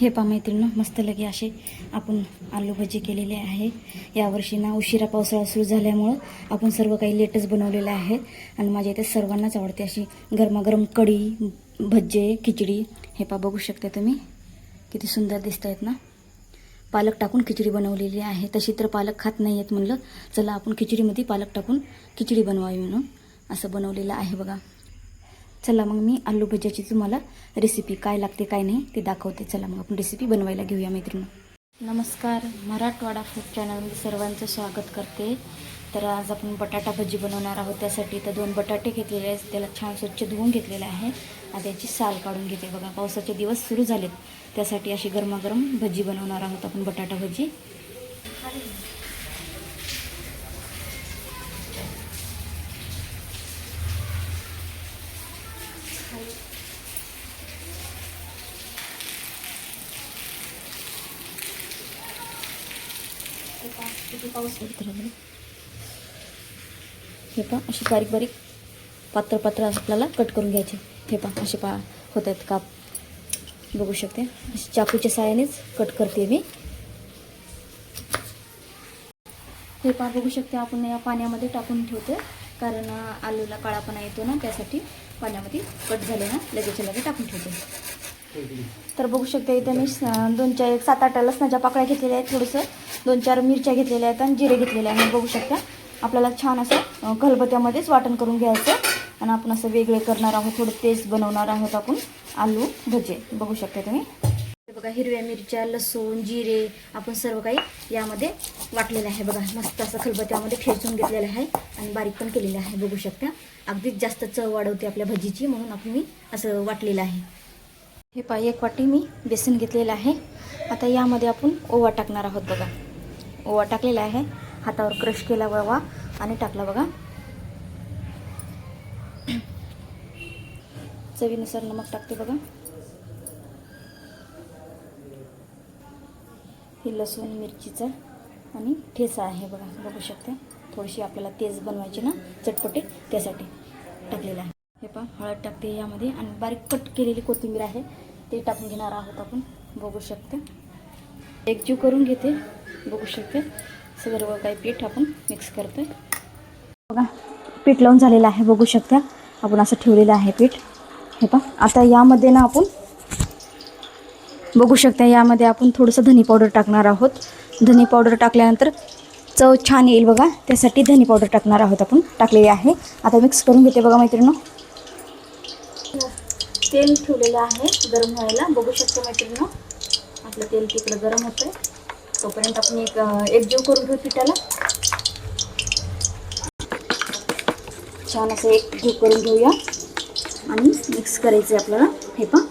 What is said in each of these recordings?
हे पहा मैत्रिणी, मस्त लगे असे आपण आलू भजी केलेले आहे। यावर्षी ना उशिरा पावसाळा सुरू झाल्यामुळं आपण सर्व काही लेटच बनवलेलं आहे आणि माझ्या इथे सर्वांनाच आवडते अशी गरमागरम कढी, भजे, खिचडी। हे पहा बघू शकता तुम्ही किती सुंदर दिसत आहेत ना। पालक टाकून खिचडी बनवलेली आहे। तशी तर पालक खात नाही आहेत, म्हणलं चला आपण खिचडीमध्ये पालक टाकून खिचडी बनवावी म्हणून असं बनवलेलं आहे बघा। चला मग मी आलू भज्याची तुम्हाला रेसिपी काय लागते काय नाही ते दाखवते। चला मग आपण रेसिपी बनवायला घेऊया मैत्रिणी। नमस्कार, मराठवाडा फूड चॅनलमध्ये सर्वांचं स्वागत करते। तर आज आपण बटाटा भजी बनवणार आहोत। त्यासाठी तर 2 बटाटे घेतलेले आहेत, त्याला छान स्वच्छ धुवून घेतलेले आहे। आता याची साल काढून घेते बघा। पावसाचे दिवस सुरू झालेत, त्यासाठी अशी गरमागरम भजी बनवणार आहोत आपण, बटाटा भजी। किती पाऊस पडत राहिला। हे पहा अशी बारीक बारीक पातळ पातळ आपल्याला कट करून घ्यायचे। हे पहा असे होत आहेत काप, बघू शकते। अशी चाकूच्या साहाय्यानेच कट करते मी। हे पहा बघू शकते, आपण या पाण्यामध्ये टाकून ठेवते कारण आलूला काळापणा येतो ना, त्यासाठी पाण्यामध्ये कट झाले ना लगेच टाकून ठेवते। तर बघू शकते इथे मी 7-8 लसणाच्या पाकळ्या घेतलेल्या आहेत, थोडंसं 2-4 मिरच्या घेतलेल्या आहेत आणि जिरे घेतलेले आहे। बघू शकता आपल्याला छान असं खलबत्त्यामध्येच वाटण करून घ्यायचं आणि आपण असं वेगळे करणार आहोत, थोडं तेज बनवणार आहोत आपण आलू भजे। बघू शकता तुम्ही बघा, हिरव्या मिरच्या, लसूण, जिरे आपण सर्व काही यामध्ये वाटलेलं आहे बघा। मस्त असं खलबत्त्यामध्ये ठेचून घेतलेलं आहे आणि बारीक पण केलेलं आहे। बघू शकता अगदीच जास्त चव वाढवते आपल्या भजीची, म्हणून आपण मी असं वाटलेलं आहे। हे पहा 1 वाटी मी बेसन घेतलेलं आहे। आता यामध्ये आपण ओवा टाकणार आहोत बघा। ओवा टाकलेला आहे, हातावर क्रश केला ओवा आणि टाकला बघा। चवीनुसार नमक टाकते बघा। हे लसूण मिरचीचा आणि ठेचा आहे बघा, बघू शकते। थोडीशी आपल्याला तेज बनवायची ना चटपटे, त्यासाठी टाकलेला आहे। हे पहा हळद टाकते यामध्ये आणि बारीक कट केलेली कोथिंबीर आहे ते टाकून घेणार आहोत आपण। बघू शकते एकजीव करून घेते, बघू शकते सर्व काही पीठ आपण मिक्स करते बघा। पीठ लावून झालेलं आहे, बघू शकता आपण असं ठेवलेलं आहे पीठ। हे पहा आता यामध्ये ना आपण बघू शकता यामध्ये आपण थोडंसं धनी पावडर टाकणार आहोत। धनी पावडर टाकल्यानंतर चव छान येईल बघा, त्यासाठी धनी पावडर टाकणार आहोत आपण, टाकलेली आहे। आता मिक्स करून घेते बघा मैत्रिणी। तेल ठेवलेलं आहे गरम व्हायला, बघू शकतो मैत्रिणी आपलं तेल तिकडं गरम होतंय। तोपर्यंत आपण एकजीव करून घेऊ पिठाला, छान असं एकजीव करून घेऊया आणि मिक्स करायचं आपल्याला। हे पहा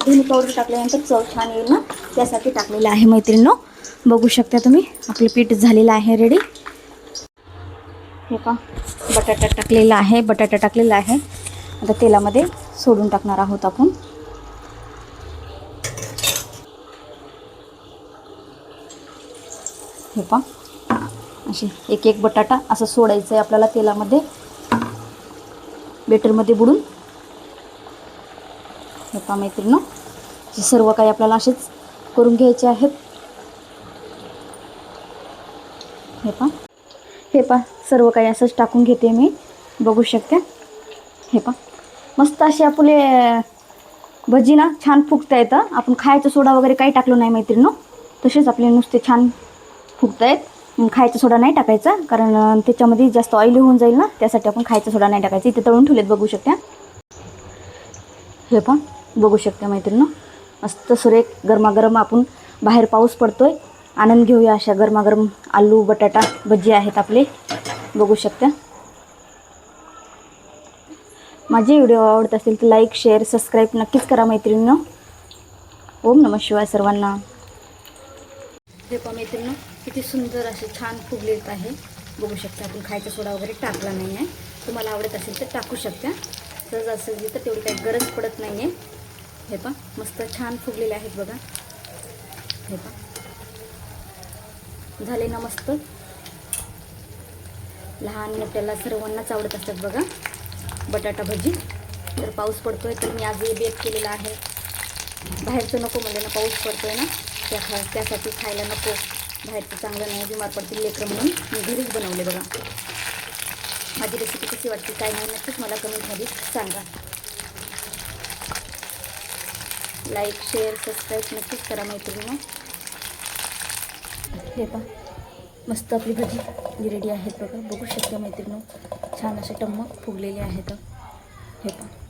धनी पावडर टाकल्यानंतर चव छान येईल ना, त्यासाठी टाकलेलं आहे मैत्रिणी। बघू शकता तुम्ही आपलं पीठ झालेलं आहे रेडी। हे पहा बटाटा टाकलेला आहे, बटाटा टाकलेला आहे। आता तेलामध्ये सोडून टाकणार आहोत आपण। हे पहा असे एक बटाटा असं सोडायचं आहे आपल्याला तेलामध्ये, बेटरमध्ये बुडून। हे पहा मैत्रिणी सर्व काही आपल्याला असेच करून घ्यायचे आहेत। हे पहा सर्व काही असंच टाकून घेते मी, बघू शकते। हे पहा मस्त असे आपले भजी ना छान फुगता येतं। आपण खायचं सोडा वगैरे काही टाकलं नाही मैत्रिणी, तसेच आपले नुसते छान फुगत आहेत। खायचा सोडा नाही टाकायचा कारण त्याच्यामध्ये जास्त ऑइली होऊन जाईल ना, त्यासाठी आपण खायचा सोडा नाही टाकायचा। इथे तळून ठेवलेत बघू शकता। हे पहा बघू शकता मैत्रिणी मस्त सुरेख गरमागरम आपण, बाहेर पाऊस पडतोय, आनंद घेऊया अशा गरमागरम आलू बटाटा भजी आहेत आपले, बघू शकता। माझे व्हिडिओ आवडत असेल तर लाईक शेअर सबस्क्राईब नक्कीच करा मैत्रिणींनो। ओम नमः शिवाय सर्वांना। हे पहा मैत्रिणींनो किती सुंदर असे छान फुगलेत आहे, बघू शकता। आपण खायचा सोडा वगैरे टाकला नाही आहे, तुम्हाला आवडत असेल तर टाकू शकता। सहज असेल तर तेवढी काही गरज पडत नाही आहे। हे पहा मस्त छान फुगलेले आहेत बघा। हे पहा झाले ना मस्त, लहान मोठ्याला सर्वांनाच आवडत असतात बघा बटाटा भजी। तर पाऊस पडतोय तर मी आज हे बेक केलेला आहे। बाहेरचं नको म्हणजे ना, पाऊस पडतोय ना, त्यासाठी खायला नको, बाहेरचं चांगलं नाही, बिमार पडतील लेकरं, म्हणून मी घरीच बनवले बघा. माझी रेसिपी कशी वाटते काय नाही नक्कीच मला कमेंटमध्ये सांगा. लाईक शेअर सबस्क्राईब नक्कीच करा मैत्रिणींनो. हे पहा मस्त आपली भाजी रेडी आहेत बघा. बघू शकता मैत्रिणींनो, छान असे टम्म फुगलेले आहेत. हे पहा